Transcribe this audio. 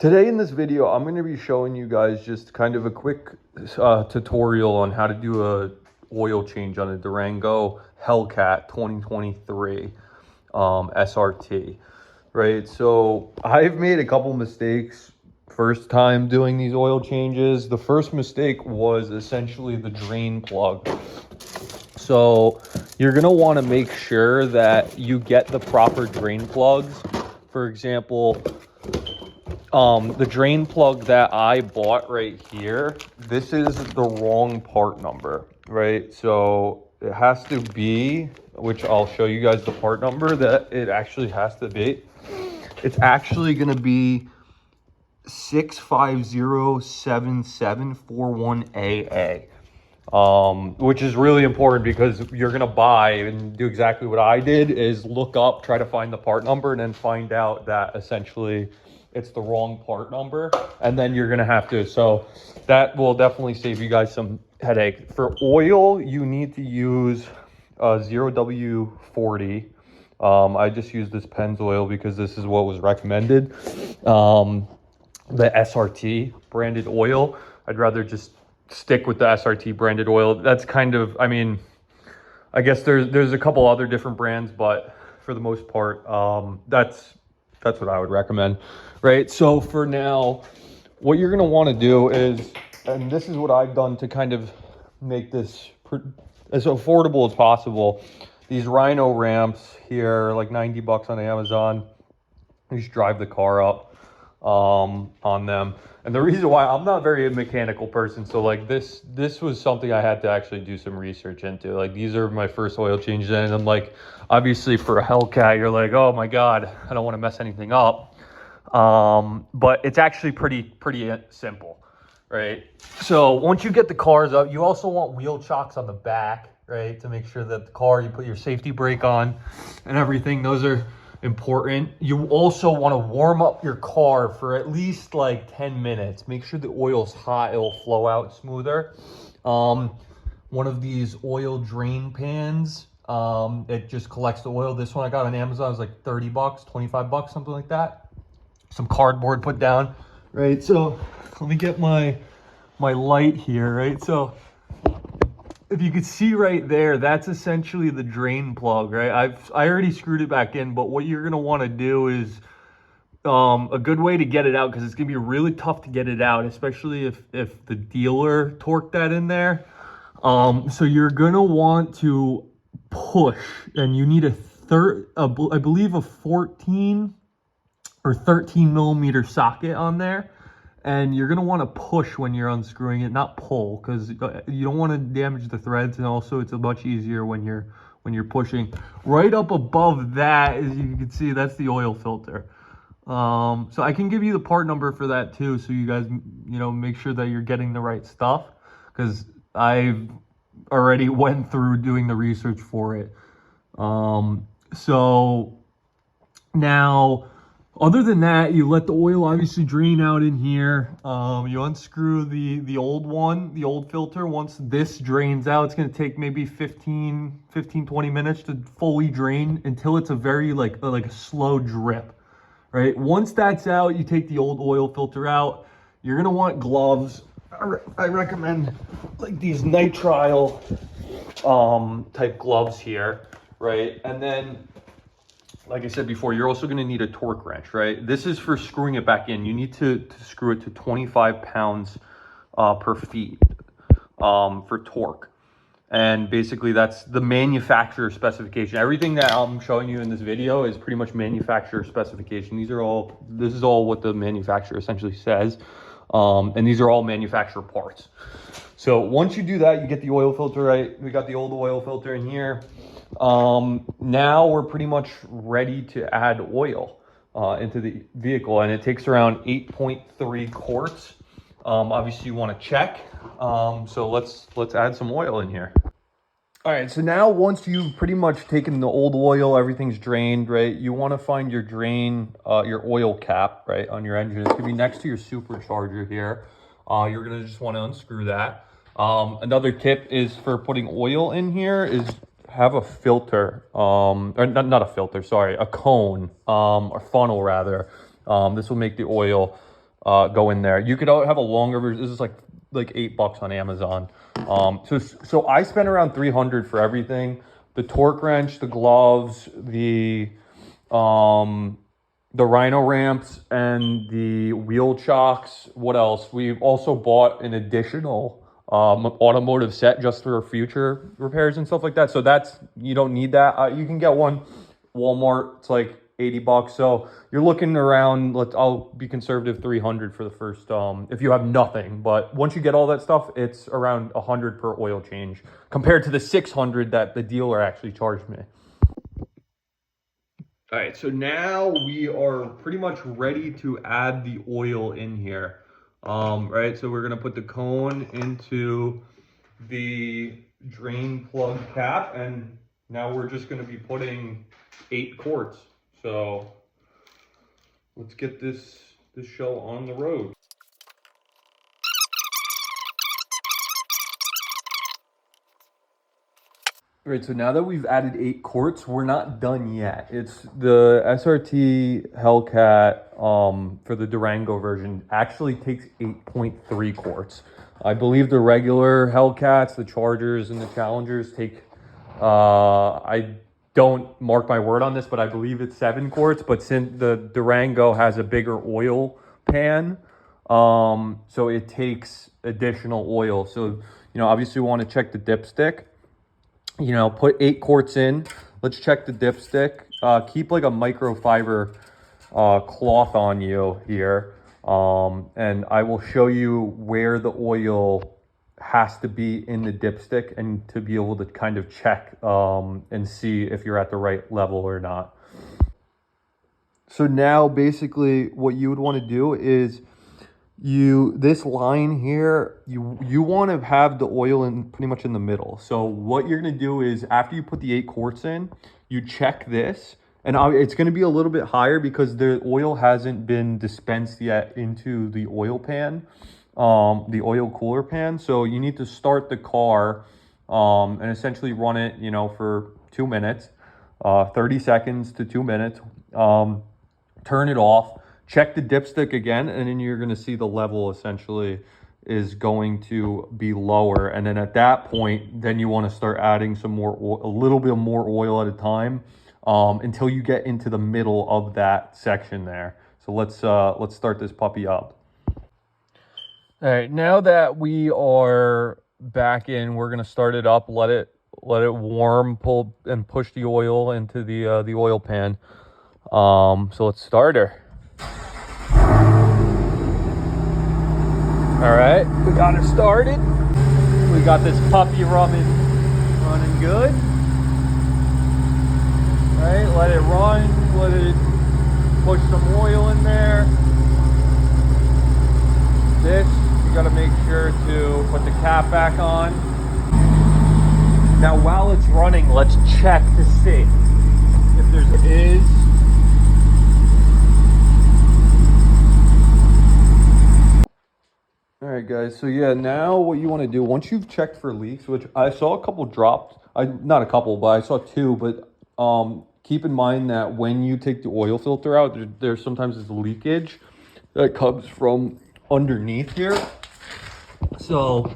Today in this video, I'm going to be showing you guys just kind of a quick tutorial on how to do a oil change on a Durango Hellcat 2023 SRT, right? So I've made a couple mistakes first time doing these oil changes. The first mistake was essentially the drain plug. So you're going to want to make sure that you get the proper drain plugs. For example, the drain plug that I bought right here, this is the wrong part number, right? So it has to be, which I'll show you guys the part number that it actually has to be. It's actually going to be 6507741AA. Which is really important because you're going to buy and do exactly what I did, is look up, try to find the part number, and then find out that essentially it's the wrong part number. And then you're going to have to, so that will definitely save you guys some headache. For oil, you need to use 0W40. I just use this Pennzoil because this is what was recommended. The SRT branded oil, I'd rather just stick with the SRT branded oil. That's kind of, I mean, I guess there's a couple other different brands, but for the most part, that's what I would recommend, right? So for now, what you're gonna want to do is, and this is what I've done to kind of make this as affordable as possible. These Rhino ramps here, like 90 bucks on Amazon. You just drive the car up on them. And the reason why, I'm not very a mechanical person, so like this was something I had to actually do some research into. Like, these are my first oil changes, and I'm like, obviously for a Hellcat, you're like, oh my God, I don't want to mess anything up. But it's actually pretty simple, right? So once you get the cars up, you also want wheel chocks on the back, right? To make sure that the car, you put your safety brake on and everything. Those are important. You also want to warm up your car for at least like 10 minutes. Make sure the oil's hot, it'll flow out smoother. One of these oil drain pans, it just collects the oil. This one I got on Amazon, it was like 30 bucks, 25 bucks, something like that. Some cardboard put down, right? So let me get my light here, right? So if you could see right there, that's essentially the drain plug, right? I already screwed it back in, but what you're gonna want to do is a good way to get it out, because it's gonna be really tough to get it out, especially if the dealer torqued that in there. So you're gonna want to push, and you need I believe a 14 or 13 millimeter socket on there. And you're going to want to push when you're unscrewing it, not pull, because you don't want to damage the threads. And also it's much easier when you're pushing. Right up above that, as you can see, that's the oil filter. So I can give you the part number for that too, so you guys, make sure that you're getting the right stuff, because I've already went through doing the research for it. So now, other than that, you let the oil obviously drain out in here. You unscrew the old one, the old filter. Once this drains out, it's going to take maybe 20 minutes to fully drain, until it's a very like a slow drip, right? Once that's out, you take the old oil filter out. You're going to want gloves. I recommend like these nitrile type gloves here, right? And then, like I said before, you're also going to need a torque wrench, right? This is for screwing it back in. You need to screw it to 25 pounds per feet for torque. And basically that's the manufacturer specification. Everything that I'm showing you in this video is pretty much manufacturer specification. This is all what the manufacturer essentially says. And these are all manufacturer parts. So once you do that, you get the oil filter right. We got the old oil filter in here. Now we're pretty much ready to add oil into the vehicle, and it takes around 8.3 quarts. Obviously you want to check. So let's add some oil in here. All right, so now once you've pretty much taken the old oil, everything's drained, right? You want to find your drain, your oil cap, right, on your engine. It's going to be next to your supercharger here. You're going to just want to unscrew that. Another tip is for putting oil in here is have a filter, or not a filter, sorry, a cone, or funnel rather. This will make the oil go in there. You could have a longer version. This is like $8 on Amazon. So I spent around 300 for everything: the torque wrench, the gloves, the Rhino ramps, and the wheel chocks. What else? We've also bought an additional automotive set just for future repairs and stuff like that. So that's, you don't need that. You can get one Walmart. It's like $80. So you're looking around, I'll be conservative, 300 for the first, if you have nothing. But once you get all that stuff, it's around 100 per oil change compared to the 600 that the dealer actually charged me. All right, so now we are pretty much ready to add the oil in here. Right, so we're gonna put the cone into the drain plug cap, and now we're just gonna be putting 8 quarts. So let's get this show on the road. All right, so now that we've added 8 quarts, we're not done yet. It's the SRT Hellcat for the Durango version actually takes 8.3 quarts. I believe the regular Hellcats, the Chargers and the Challengers take, I don't mark my word on this, but I believe it's 7 quarts. But since the Durango has a bigger oil pan, so it takes additional oil. So, obviously we want to check the dipstick. Put 8 quarts in. Let's check the dipstick. Keep like a microfiber cloth on you here. And I will show you where the oil has to be in the dipstick, and to be able to kind of check and see if you're at the right level or not. So now basically what you would want to do is this line here, you want to have the oil in pretty much in the middle. So what you're going to do is, after you put the 8 quarts in, you check this, and it's going to be a little bit higher because the oil hasn't been dispensed yet into the oil pan, the oil cooler pan. So you need to start the car and essentially run it, for 2 minutes, 30 seconds to 2 minutes. Turn it off. Check the dipstick again, and then you're going to see the level essentially is going to be lower. And then at that point, then you want to start adding some more, a little bit more oil at a time, until you get into the middle of that section there. So let's start this puppy up. All right, now that we are back in, we're going to start it up, let it warm, pull and push the oil into the oil pan. So let's start her. All right, we got her started. We got this puppy running good. All right, let it run, let it push some oil in there. This, you gotta make sure to put the cap back on. Now while it's running, let's check to see if there is All right, guys, so yeah, now what you want to do, once you've checked for leaks, which I saw a couple dropped, not a couple, but I saw 2, but keep in mind that when you take the oil filter out, there's sometimes this leakage that comes from underneath here. So